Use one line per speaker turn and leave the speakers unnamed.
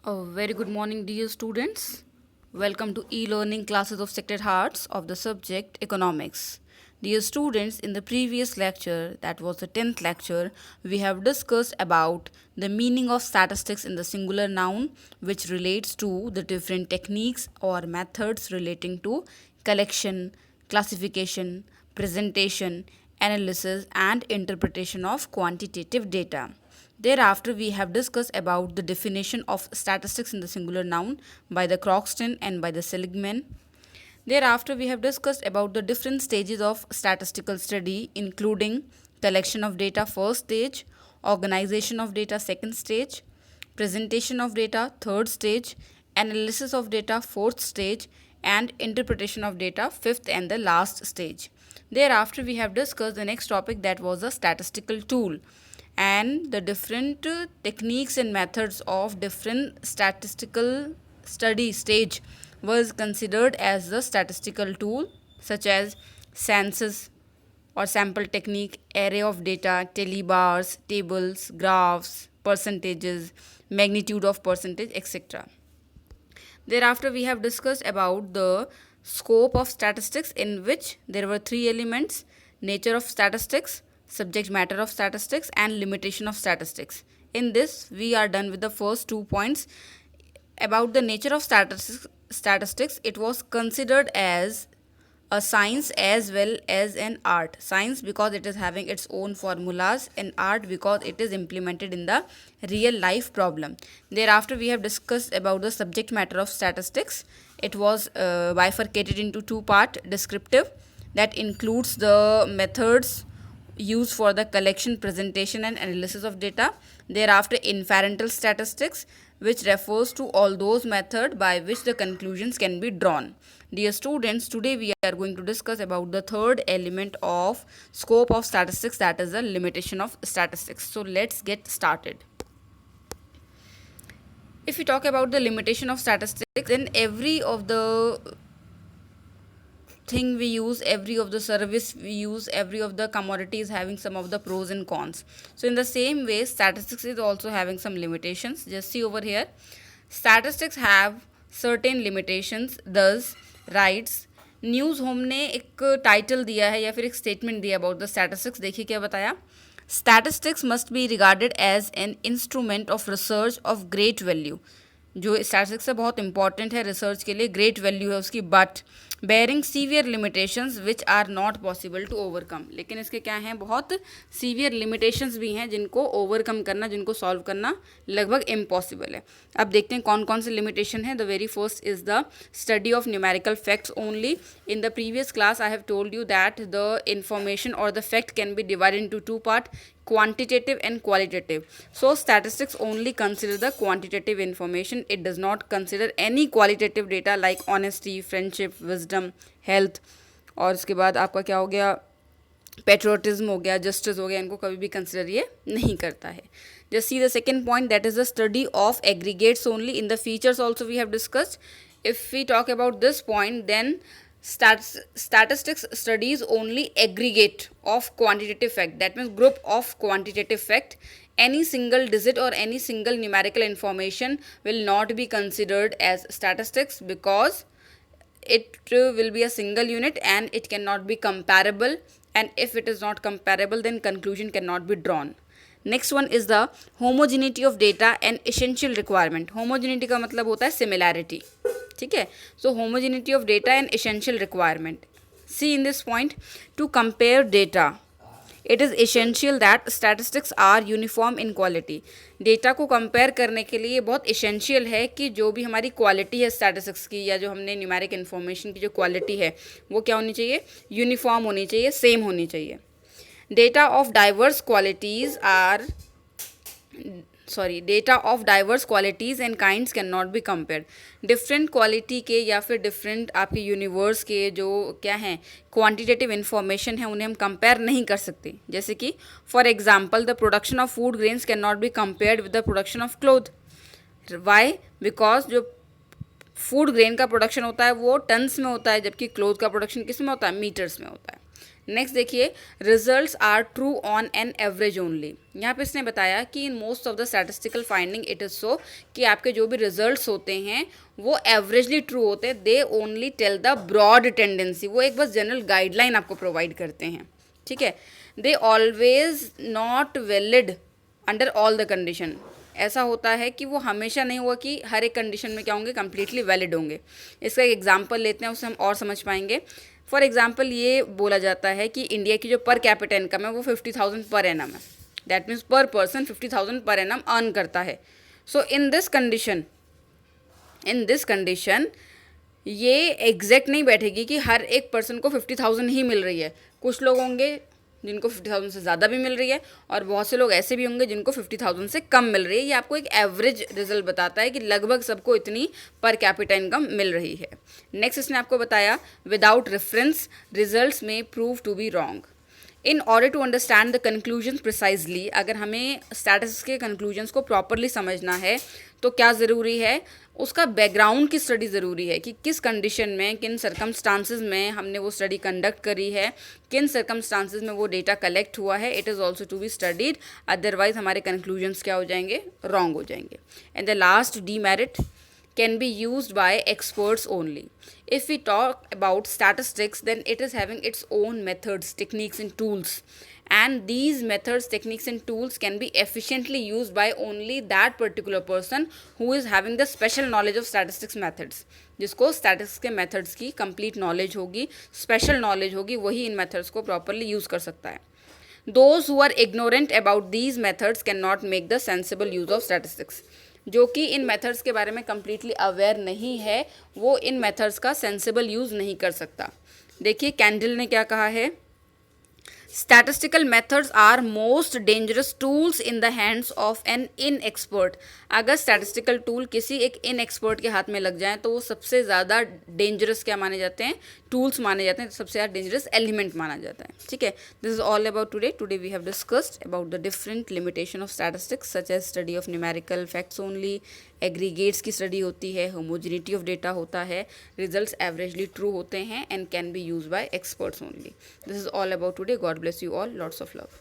A very good morning, dear students. Welcome to e-learning classes of Sacred Hearts of the subject Economics. Dear students, in the previous lecture, that was the 10th lecture, we have discussed about the meaning of statistics in the singular noun, which relates to the different techniques or methods relating to collection, classification, presentation, analysis, and interpretation of quantitative data. Thereafter, we have discussed about the definition of statistics in the singular noun by the Croxton and by the Seligman. Thereafter, we have discussed about the different stages of statistical study, including collection of data first stage, organization of data second stage, presentation of data third stage, analysis of data fourth stage, and interpretation of data fifth and the last stage. Thereafter, we have discussed the next topic, that was a statistical tool and the different techniques and methods of different statistical study stage was considered as the statistical tool, such as census or sample technique, array of data, telebars, tables, graphs, percentages, magnitude of percentage, etc. Thereafter, we have discussed about the scope of statistics, in which there were three elements: nature of statistics, subject matter of statistics, and limitation of statistics. In this, we are done with the first 2 points. About the nature of statistics, it was considered as a science as well as an art. Science because it is having its own formulas, and art because it is implemented in the real life problem. Thereafter, we have discussed about the subject matter of statistics. It was bifurcated into two part: descriptive, that includes the methods used for the collection, presentation, and analysis of data. Thereafter, inferential statistics, which refers to all those methods by which the conclusions can be drawn. Dear students, today we are going to discuss about the third element of scope of statistics, that is the limitation of statistics. So let's get started. If we talk about the limitation of statistics, then every of the thing we use, every of the service we use, every of the commodity is having some of the pros and cons. So in the same way, statistics is also having some limitations. Just see over here, statistics have certain limitations. Thus writes, news home ने एक title दिया है या फिर एक statement दिया about the statistics. देखिए क्या बताया. Statistics must be regarded as an instrument of research of great value. जो स्टैटिस्टिक्स है बहुत इंपॉर्टेंट है रिसर्च के लिए, ग्रेट वैल्यू है उसकी, but bearing severe limitations which are not possible to overcome. लेकिन इसके क्या हैं, बहुत सीवियर लिमिटेशंस भी हैं जिनको ओवरकम करना, जिनको सॉल्व करना लगभग इम्पॉसिबल है. अब देखते हैं कौन कौन से लिमिटेशन है. The very first is the study of numerical facts only. In the previous class I have told you that the information और the fact can be divided into two part, quantitative and qualitative. So statistics only consider the quantitative information. It does not consider any qualitative data like honesty, friendship, wisdom, health. और उसके बाद आपका क्या हो गया, patriotism हो गया, justice हो गया, इनको कभी भी कंसिडर ये नहीं करता है. Just see the second point, that is the study of aggregates only. In the features also we have discussed. If we talk about this point, then statistics studies only aggregate of quantitative fact, that means group of quantitative fact. Any single digit or any single numerical information will not be considered as statistics because it will be a single unit and it cannot be comparable, and if it is not comparable then conclusion cannot be drawn. Next one is the homogeneity of data and essential requirement. Homogeneity का मतलब होता है similarity. ठीक है, so homogeneity of data and essential requirement. See in this point, to compare data it is essential that statistics are uniform in quality. Data को compare करने के लिए बहुत एसेंशियल है कि जो भी हमारी क्वालिटी है स्टैटिस्टिक्स की, या जो हमने न्यूमेरिक इन्फॉर्मेशन की जो क्वालिटी है वो क्या होनी चाहिए, यूनिफॉर्म होनी चाहिए, सेम होनी चाहिए. Data of diverse qualities and kinds cannot be compared. Different quality के या फिर डिफरेंट आपके यूनिवर्स के जो क्या हैं क्वांटिटेटिव इन्फॉर्मेशन है उन्हें हम कंपेयर नहीं कर सकते. जैसे कि for example, the production of food grains can not be compared with the production of cloth. Why? Because जो फूड ग्रेन का प्रोडक्शन होता है वो टन्स में होता है, जबकि क्लोथ का प्रोडक्शन किस में होता है, मीटर्स में होता है. नेक्स्ट देखिए, results are true on an average only. यहाँ पे इसने बताया कि in most of the statistical finding it is so कि आपके जो भी रिजल्ट्स होते हैं वो एवरेजली ट्रू होते हैं। They only tell the broad tendency, वो एक बस जनरल गाइडलाइन आपको प्रोवाइड करते हैं, ठीक है। They always not valid under all the condition. ऐसा होता है कि वो हमेशा नहीं हुआ कि हर एक कंडीशन में क्या होंगे, कंप्लीटली वैलिड होंगे। इसका एक एग्जाम्पल लेते हैं, उससे हम और समझ पाएंगे। फॉर एग्जाम्पल ये बोला जाता है कि इंडिया की जो पर कैपिटा इनकम है वो 50,000 पर एनम है। दैट मीन्स पर पर्सन 50,000 पर एनम अर्न करता है। सो इन दिस कंडीशन ये एग्जैक्ट नहीं बैठेगी कि हर एक पर्सन को 50,000 ही मिल रही है। कुछ लोग होंगे जिनको 50,000 से ज़्यादा भी मिल रही है और बहुत से लोग ऐसे भी होंगे जिनको 50,000 से कम मिल रही है। ये आपको एक एवरेज रिजल्ट बताता है कि लगभग सबको इतनी पर कैपिटा इनकम मिल रही है। नेक्स्ट इसने आपको बताया, विदाउट रेफरेंस रिजल्ट्स में prove to be wrong. In order to understand the conclusion precisely, अगर हमें स्टैटिस्टिक्स के कंक्लूजन्स को प्रॉपरली समझना है तो क्या ज़रूरी है, उसका बैकग्राउंड की स्टडी ज़रूरी है कि किस कंडीशन में, किन सर्कमस्टांसेस में हमने वो स्टडी कंडक्ट करी है, किन सर्कमस्टांसेस में वो डेटा कलेक्ट हुआ है। It is also to be studied, otherwise हमारे कंक्लूजन्स क्या हो जाएंगे, रॉन्ग हो जाएंगे। And the last demerit can be used by experts only. If we talk about statistics, then it is having its own methods, techniques and tools, and these methods, techniques and tools can be efficiently used by only that particular person who is having the special knowledge of statistics methods. जिसको statistics के methods की complete knowledge होगी, special knowledge होगी, वही इन methods को properly use कर सकता है। Those who are ignorant about these methods cannot make the sensible use of statistics. जो कि इन मेथड्स के बारे में कम्प्लीटली अवेयर नहीं है, वो इन मेथड्स का सेंसिबल यूज़ नहीं कर सकता। देखिए कैंडल ने क्या कहा है, statistical methods are most dangerous tools in the hands of an inexpert. अगर स्टैटिस्टिकल टूल किसी एक इन एक्सपर्ट के हाथ में लग जाए तो वो सबसे ज़्यादा डेंजरस क्या माने जाते हैं, टूल्स माने जाते हैं, सबसे ज़्यादा डेंजरस एलिमेंट माना जाता है, ठीक है। This is all about today we have discussed about the different limitation of statistics such as study of numerical facts only, aggregates की स्टडी होती है, होमोजिनिटी ऑफ डेटा होता है, रिजल्ट्स एवरेजली ट्रू होते हैं and can be use by experts only. This is all about today. God bless you all. Lots of love.